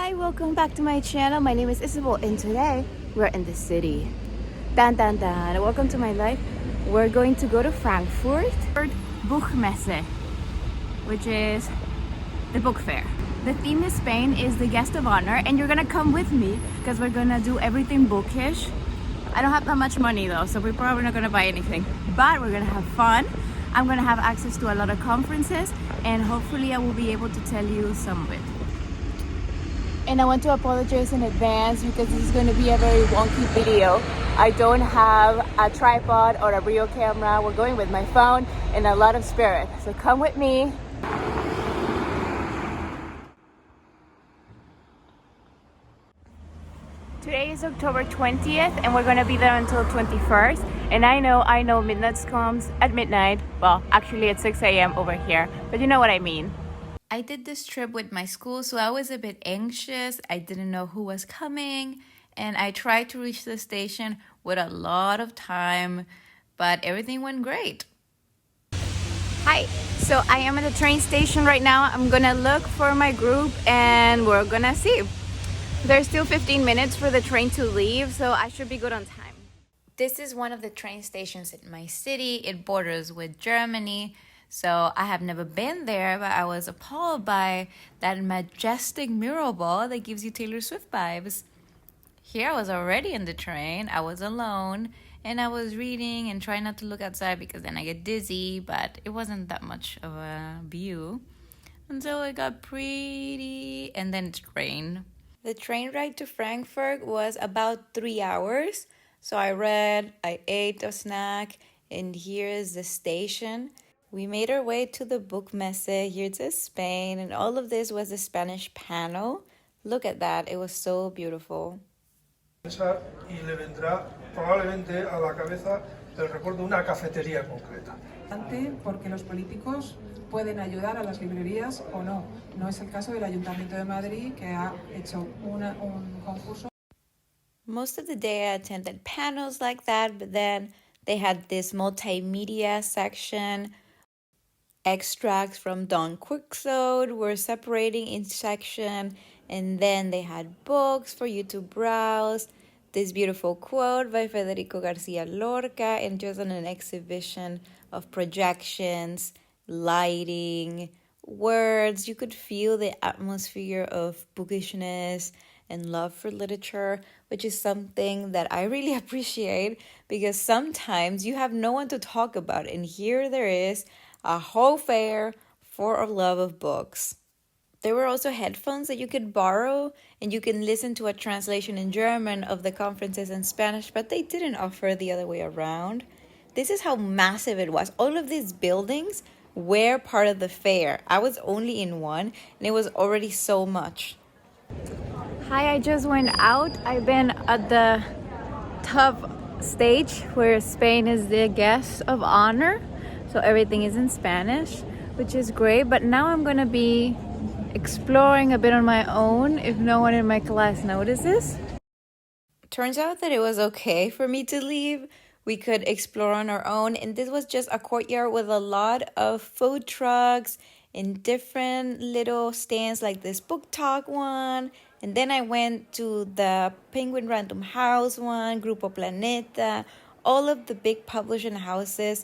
Hi, welcome back to my channel. My name is Isabel and today we're in the city. Dan dan dan. Welcome to my life. We're going to go to Frankfurt for Buchmesse, which is the book fair. The theme is Spain is the guest of honor, and you're gonna come with me because we're gonna do everything bookish. I don't have that much money though, so we're probably not gonna buy anything, but we're gonna have fun. I'm gonna have access to a lot of conferences and hopefully I will be able to tell you some of it. And I want to apologize in advance because this is going to be a very wonky video. I don't have a tripod or a real camera. We're going with my phone and a lot of spirit. So come with me. Today is October 20th and we're going to be there until 21st. And I know midnight comes at midnight. Well, actually at 6 a.m. over here, but you know what I mean. I did this trip with my school, so I was a bit anxious. I didn't know who was coming, and I tried to reach the station with a lot of time, but everything went great. Hi, so I am at the train station right now. I'm gonna look for my group and we're gonna see. There's still 15 minutes for the train to leave, so I should be good on time. This is one of the train stations in my city. It borders with Germany. So I have never been there, but I was appalled by that majestic mural ball that gives you Taylor Swift vibes. Here I was already in the train, I was alone, and I was reading and trying not to look outside because then I get dizzy, but it wasn't that much of a view until it got pretty and then it rained. The train ride to Frankfurt was about 3 hours. So I read, I ate a snack, and here is the station. We made our way to the Buchmesse, here to Spain, and all of this was the Spanish panel. Look at that, it was so beautiful. Y le vendrá probablemente a la cabeza el recuerdo de una cafetería concreta. Porque los políticos pueden ayudar a las librerías o no. No es el caso del Ayuntamiento de Madrid, que ha hecho un concurso. Most of the day I attended panels like that, but then they had this multimedia section. Extracts from Don Quixote were separating each section, and then they had books for you to browse. This beautiful quote by Federico Garcia Lorca, and just on an exhibition of projections, lighting, words. You could feel the atmosphere of bookishness and love for literature, which is something that I really appreciate because sometimes you have no one to talk about, and here there is a whole fair for a love of books. There were also headphones that you could borrow and you can listen to a translation in German of the conferences in Spanish, but they didn't offer the other way around. This is how massive it was. All of these buildings were part of the fair. I was only in one and it was already so much. Hi, I just went out. I've been at the top stage where Spain is the guest of honor. So everything is in Spanish, which is great. But now I'm going to be exploring a bit on my own if no one in my class notices. Turns out that it was okay for me to leave. We could explore on our own. And this was just a courtyard with a lot of food trucks and different little stands like this book talk one. And then I went to the Penguin Random House one, Grupo Planeta, all of the big publishing houses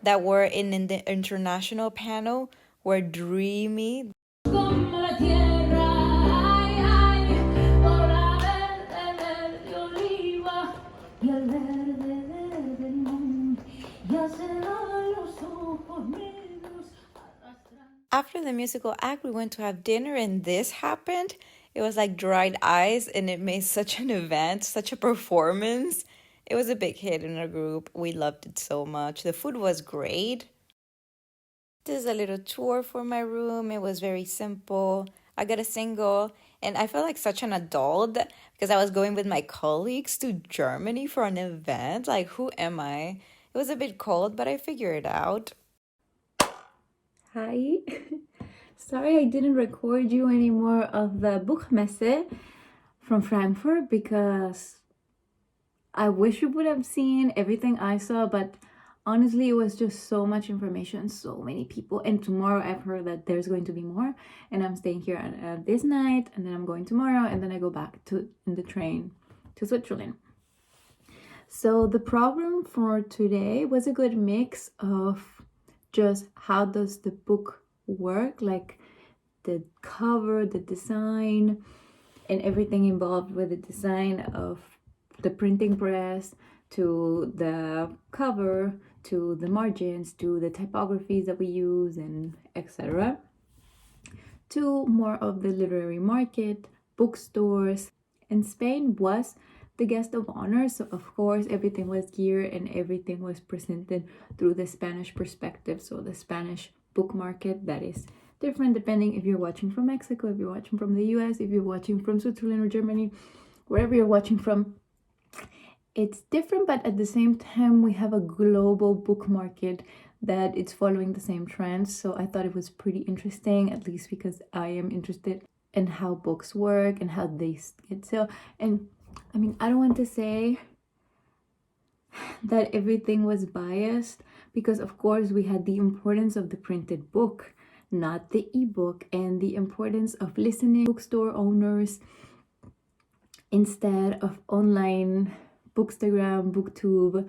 that were in the international panel were dreamy. After the musical act, we went to have dinner and this happened. It was like dried ice and it made such an event, such a performance. It was a big hit in our group. We loved it so much. The food was great. This is a little tour for my room. It was very simple. I got a single and I felt like such an adult because I was going with my colleagues to Germany for an event. Like, who am I? It was a bit cold, but I figured it out. Hi. Sorry I didn't record you anymore of the Buchmesse from Frankfurt because I wish you would have seen everything I saw, but honestly, it was just so much information, so many people. And tomorrow I've heard that there's going to be more, and I'm staying here this night, and then I'm going tomorrow, and then I go back in the train to Switzerland. So the problem for today was a good mix of just how does the book work, like the cover, the design, and everything involved with the design of the printing press, to the cover, to the margins, to the typographies that we use, and etc. To more of the literary market, bookstores. And Spain was the guest of honor, so of course everything was geared and everything was presented through the Spanish perspective. So the Spanish book market, that is different depending if you're watching from Mexico, if you're watching from the US, if you're watching from Switzerland or Germany, wherever you're watching from. It's different, but at the same time we have a global book market that it's following the same trends. So I thought it was pretty interesting, at least because I am interested in how books work and how they get so. And I mean, I don't want to say that everything was biased, because of course we had the importance of the printed book, not the ebook, and the importance of listening bookstore owners instead of online Bookstagram, Booktube,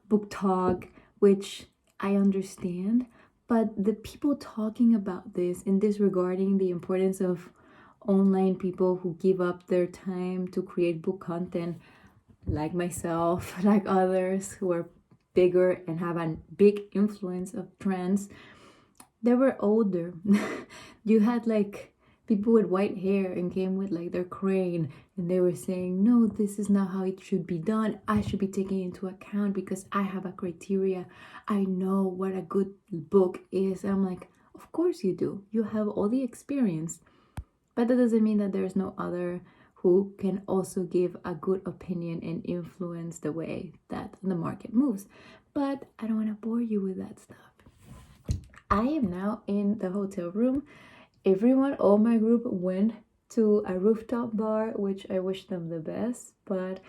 BookTalk, which I understand, but the people talking about this and disregarding the importance of online people who give up their time to create book content, like myself, like others who are bigger and have a big influence of trends, they were older. You had like people with white hair and came with like their crane, and they were saying, no, this is not how it should be done. I should be taken into account because I have a criteria. I know what a good book is. I'm like, of course you do. You have all the experience. But that doesn't mean that there's no other who can also give a good opinion and influence the way that the market moves. But I don't want to bore you with that stuff. I am now in the hotel room. Everyone, all my group went to a rooftop bar, which I wish them the best, but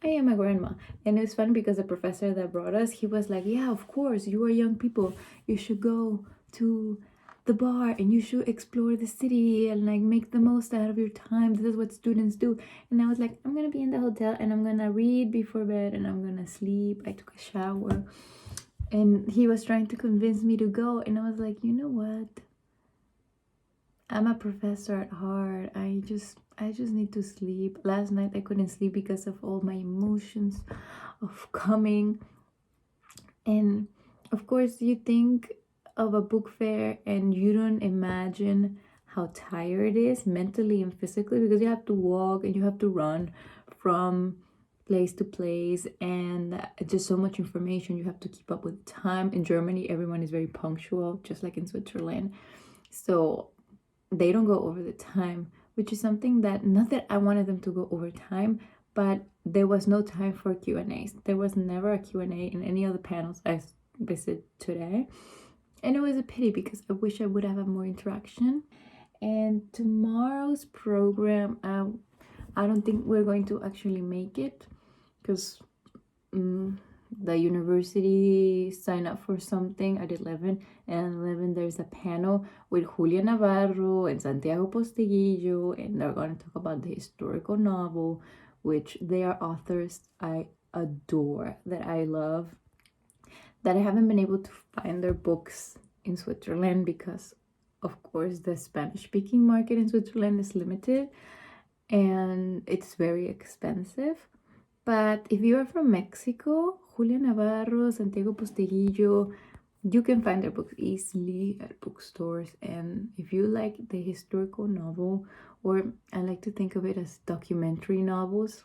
I am a grandma. And it's fun because the professor that brought us, he was like, yeah, of course, you are young people. You should go to the bar and you should explore the city and like make the most out of your time. This is what students do. And I was like, I'm gonna be in the hotel and I'm gonna read before bed and I'm gonna sleep. I took a shower. And he was trying to convince me to go, and I was like, you know what? I'm a professor at heart. I just need to sleep. Last night I couldn't sleep because of all my emotions of coming. And of course you think of a book fair and you don't imagine how tired it is mentally and physically, because you have to walk and you have to run from place to place, and just so much information. You have to keep up with time. In Germany, everyone is very punctual, just like in Switzerland. So they don't go over the time, which is something that, not that I wanted them to go over time, but there was no time for Q&As. There was never a Q&A in any of the panels I visited today. And it was a pity because I wish I would have had more interaction. And tomorrow's program, I don't think we're going to actually make it, because the university signed up for something at 11, and at 11 there's a panel with Julia Navarro and Santiago Posteguillo, and they're going to talk about the historical novel, which they are authors I adore, that I love, that I haven't been able to find their books in Switzerland because of course the Spanish speaking market in Switzerland is limited and it's very expensive. But if you are from Mexico, Julia Navarro, Santiago Posteguillo, you can find their books easily at bookstores. And if you like the historical novel, or I like to think of it as documentary novels,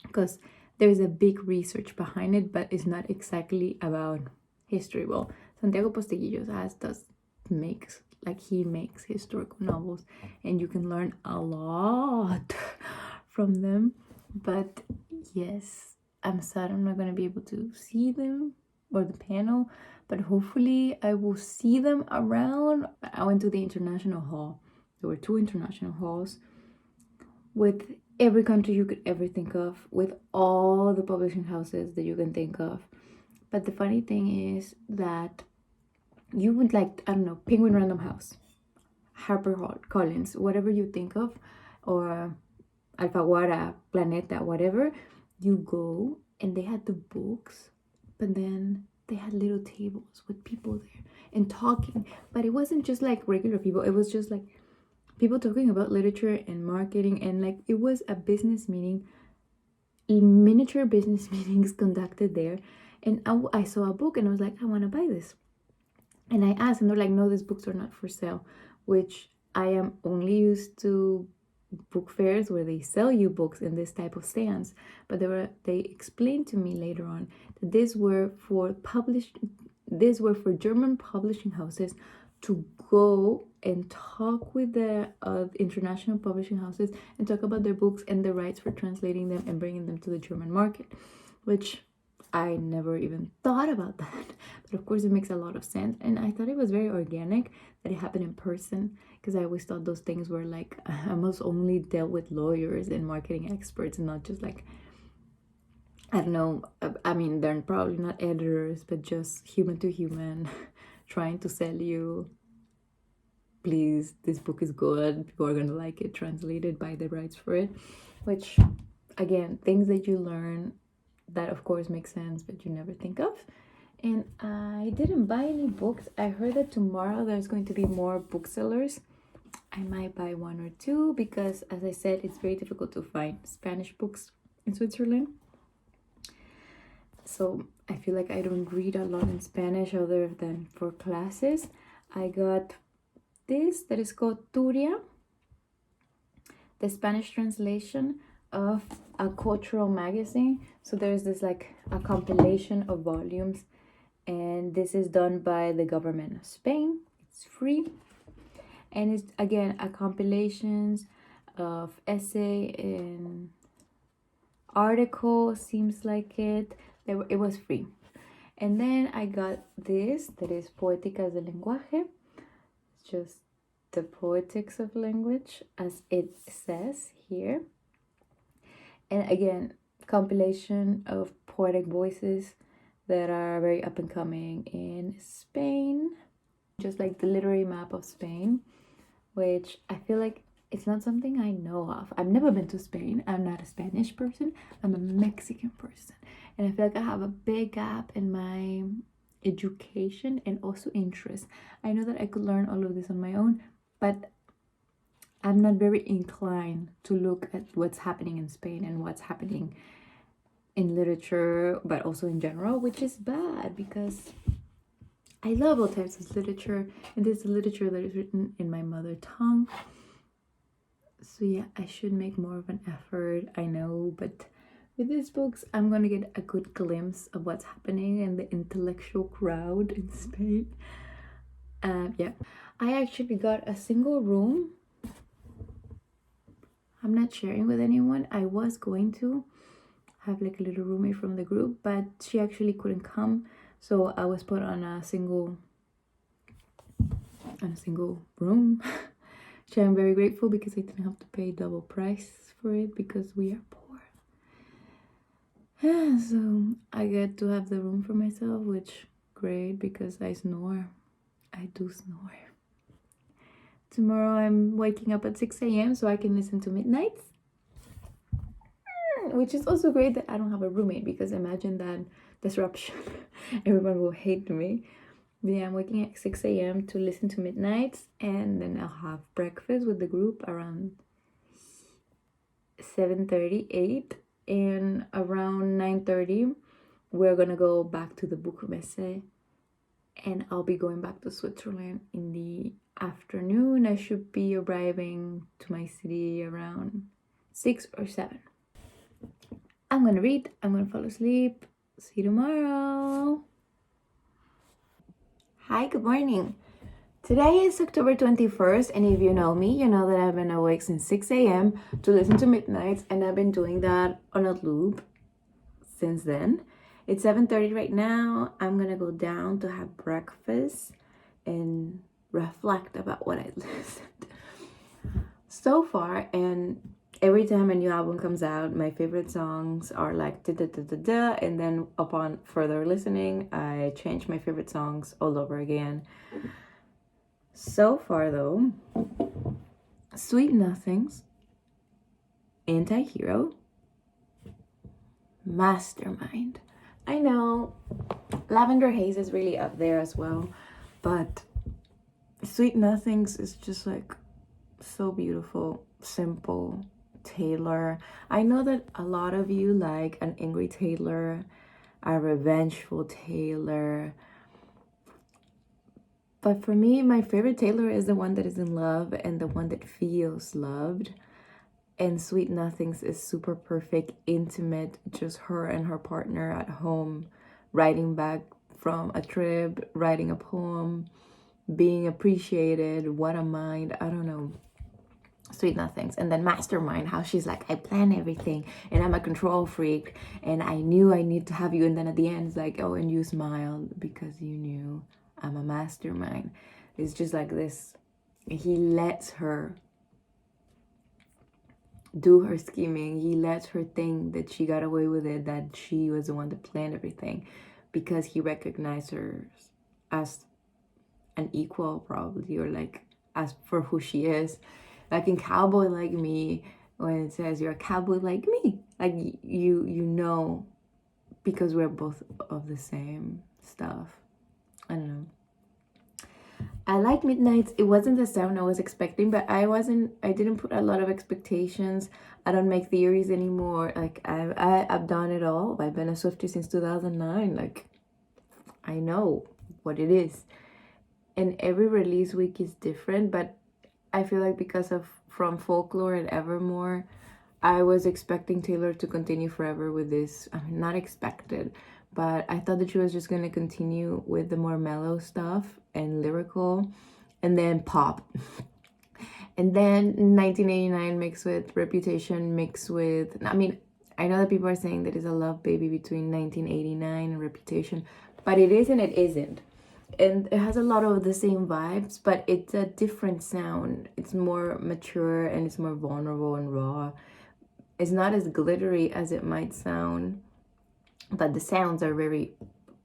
because there's a big research behind it, but it's not exactly about history. Well, Santiago Posteguillo he makes historical novels, and you can learn a lot from them. But yes, I'm sad I'm not going to be able to see them or the panel, but hopefully I will see them around. I went to the international hall. There were 2 international halls with every country you could ever think of, with all the publishing houses that you can think of. But the funny thing is that you would like, I don't know, Penguin Random House, Harper Collins, whatever you think of, or Alfaguara, Planeta, whatever, you go and they had the books, but then they had little tables with people there and talking. But it wasn't just like regular people, it was just like people talking about literature and marketing, and like it was a business meeting, miniature business meetings conducted there. And I saw a book and I was like, I want to buy this. And I asked, and they're like, no, these books are not for sale, which I am only used to book fairs where they sell you books in this type of stands. But they explained to me later on that these were for German publishing houses to go and talk with the international publishing houses and talk about their books and the rights for translating them and bringing them to the German market, which I never even thought about that. But of course it makes a lot of sense, and I thought it was very organic that it happened in person, because I always thought those things were like almost only dealt with lawyers and marketing experts and not just like, I don't know, I mean, they're probably not editors, but just human to human trying to sell you, please, this book is good, people are gonna like it, translated, buy the rights for it. Which, again, things that you learn that of course make sense but you never think of. And I didn't buy any books. I heard that tomorrow there's going to be more booksellers. I might buy one or two because, as I said, it's very difficult to find Spanish books in Switzerland. So I feel like I don't read a lot in Spanish other than for classes. I got this that is called Turia, the Spanish translation of a cultural magazine. So there's this like a compilation of volumes, and this is done by the government of Spain. It's free, and it's again a compilations of essay and article, seems like it was free. And then I got this that is Poéticas del Lenguaje. It's just the poetics of language, as it says here. And again, compilation of poetic voices that are very up and coming in Spain. Just like the literary map of Spain, which I feel like it's not something I know of. I've never been to Spain. I'm not a Spanish person. I'm a Mexican person. And I feel like I have a big gap in my education and also interest. I know that I could learn all of this on my own, but I'm not very inclined to look at what's happening in Spain and what's happening in literature, but also in general, which is bad because I love all types of literature, and this is literature that is written in my mother tongue. So yeah, I should make more of an effort, I know, but with these books, I'm gonna get a good glimpse of what's happening in the intellectual crowd in Spain. Yeah, I actually got a single room. I'm not sharing with anyone. I was going to have like a little roommate from the group, but she actually couldn't come, so I was put on a single room. So I'm very grateful because I didn't have to pay double price for it because we are poor. So I get to have the room for myself, which great because I snore. I do snore. Tomorrow I'm waking up at 6 a.m. so I can listen to Midnights, which is also great that I don't have a roommate, because imagine that disruption. Everyone will hate me. But yeah, I'm waking at 6 a.m. to listen to Midnights, and then I'll have breakfast with the group around 7:30, 8, and around 9:30 we're gonna go back to the Buchmesse, and I'll be going back to Switzerland in the afternoon. I should be arriving to my city around 6 or 7. I'm gonna read, I'm gonna fall asleep. See you tomorrow. Hi, good morning. Today is October 21st, and if you know me, you know that I've been awake since 6 a.m. to listen to Midnights, and I've been doing that on a loop since then. It's 7:30 right now. I'm gonna go down to have breakfast and reflect about what I listened so far, and every time a new album comes out, my favorite songs are like da da da da da, and then upon further listening, I change my favorite songs all over again. So far though, Sweet Nothings, Anti-Hero, Mastermind. I know Lavender Haze is really up there as well, but Sweet Nothings is just like so beautiful, simple. Taylor. I know that a lot of you like an angry Taylor, a revengeful Taylor. But for me, my favorite Taylor is the one that is in love and the one that feels loved. And Sweet Nothings is super perfect, intimate, just her and her partner at home, writing back from a trip, writing a poem, being appreciated. What a mind. I don't know. Sweet Nothings. And then Mastermind, how she's like, I plan everything and I'm a control freak and I knew I need to have you. And then at the end, it's like, oh, and you smiled because you knew I'm a mastermind. It's just like this. He lets her do her scheming. He lets her think that she got away with it, that she was the one that planned everything, because he recognized her as an equal, probably, or like as for who she is. Like in Cowboy Like Me, when it says you're a cowboy like me, like you know, because we're both of the same stuff. I don't know. I like Midnights. It wasn't the sound I was expecting, but I didn't put a lot of expectations. I don't make theories anymore. Like I've done it all. I've been a Swiftie since 2009. Like I know what it is. And every release week is different, but I feel like because of From Folklore and Evermore, I was expecting Taylor to continue forever with this. I mean, not expected, but I thought that she was just going to continue with the more mellow stuff and lyrical, and then pop. And then 1989 mixed with Reputation, mixed with, I mean, I know that people are saying that it's a love baby between 1989 and Reputation, but it is and it isn't. And it has a lot of the same vibes, but it's a different sound. It's more mature and it's more vulnerable and raw. It's not as glittery as it might sound, but the sounds are very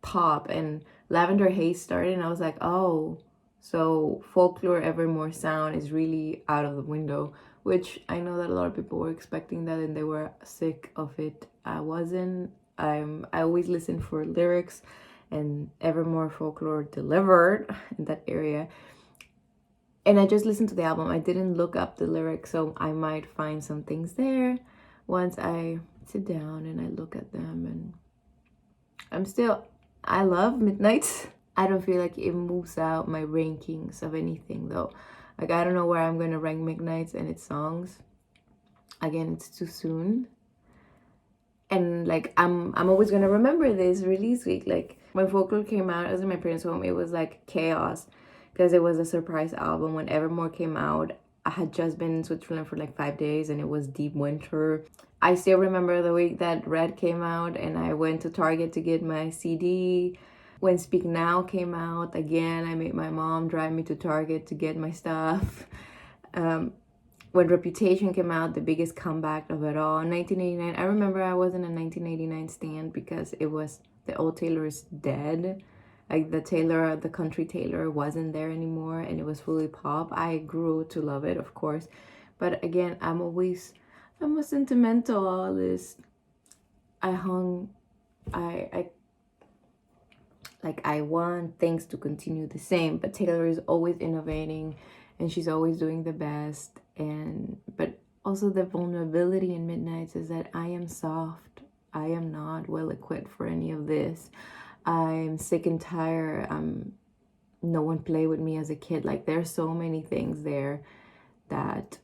pop. And Lavender Haze started and I was like, oh, so Folklore Evermore sound is really out of the window, which I know that a lot of people were expecting that and they were sick of it. I wasn't. I always listen for lyrics, and Evermore Folklore delivered in that area. And I just listened to the album. I didn't look up the lyrics, so I might find some things there once I sit down and I look at them. And I love Midnights. I don't feel like it moves out my rankings of anything though. Like I don't know where I'm gonna rank Midnights and its songs. Again, it's too soon. And like I'm always gonna remember this release week. Like when Folklore came out, I was in my parents' home. It was like chaos because it was a surprise album. When Evermore came out, I had just been in Switzerland for like 5 days and it was deep winter. I still remember the week that Red came out and I went to Target to get my CD. When Speak Now came out, again, I made my mom drive me to Target to get my stuff. When Reputation came out, the biggest comeback of it all, 1989. I remember I wasn't a 1989 stan because it was the old Taylor is dead. Like the country Taylor wasn't there anymore and it was fully pop. I grew to love it, of course. But again, I'm a sentimentalist. I want things to continue the same, but Taylor is always innovating and she's always doing the best. But also the vulnerability in Midnights is that I am soft. I am not well equipped for any of this. I'm sick and tired. No one played with me as a kid. Like there's so many things there that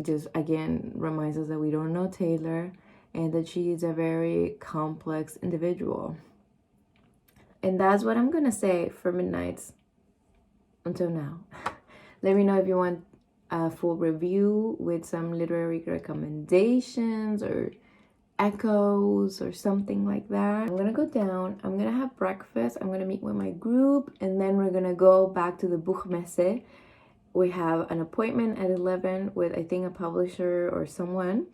just again reminds us that we don't know Taylor and that she is a very complex individual. And that's what I'm gonna say for Midnights until now. Let me know if you want a full review with some literary recommendations or echoes or something like that. I'm gonna go down, I'm gonna have breakfast, I'm gonna meet with my group, and then we're gonna go back to the Buchmesse we have an appointment at 11 with, I think, a publisher or someone.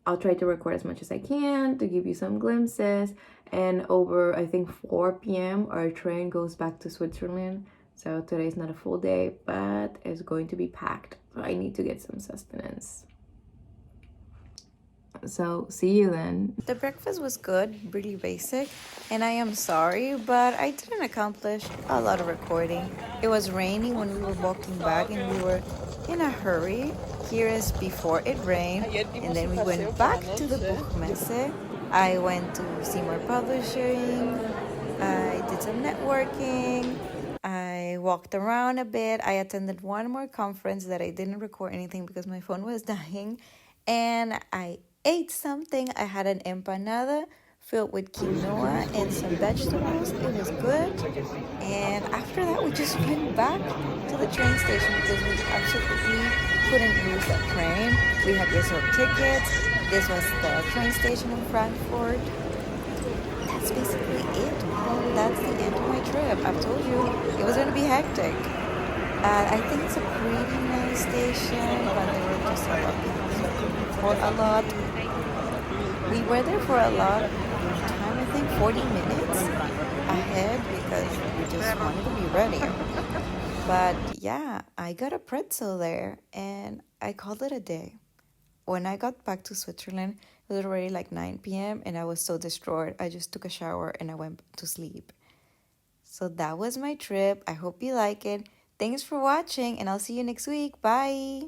I'll try to record as much as I can to give you some glimpses. And over, I think, 4 p.m., our train goes back to Switzerland. So today's not a full day, but it's going to be packed. So I need to get some sustenance. So see you then. The breakfast was good, really basic, and I am sorry, but I didn't accomplish a lot of recording. It was raining when we were walking back and we were in a hurry. Here is before it rained, and then we went back to the Buchmesse. I went to see more publishing, I did some networking, I walked around a bit, I attended one more conference that I didn't record anything because my phone was dying, and I ate something. I had an empanada filled with quinoa and some vegetables. It was good. And after that, we just went back to the train station because we absolutely couldn't lose that train. We had reserved tickets. This was the train station in Frankfurt. That's basically it. That's the end of my trip. I've told you it was going to be hectic. I think it's a pretty nice station, but there were just a lot of people for a lot. We were there for a lot of time, I think 40 minutes ahead because we just wanted to be ready. But yeah, I got a pretzel there and I called it a day. When I got back to Switzerland, it was already like 9 p.m. and I was so destroyed. I just took a shower and I went to sleep. So that was my trip. I hope you like it. Thanks for watching and I'll see you next week. Bye!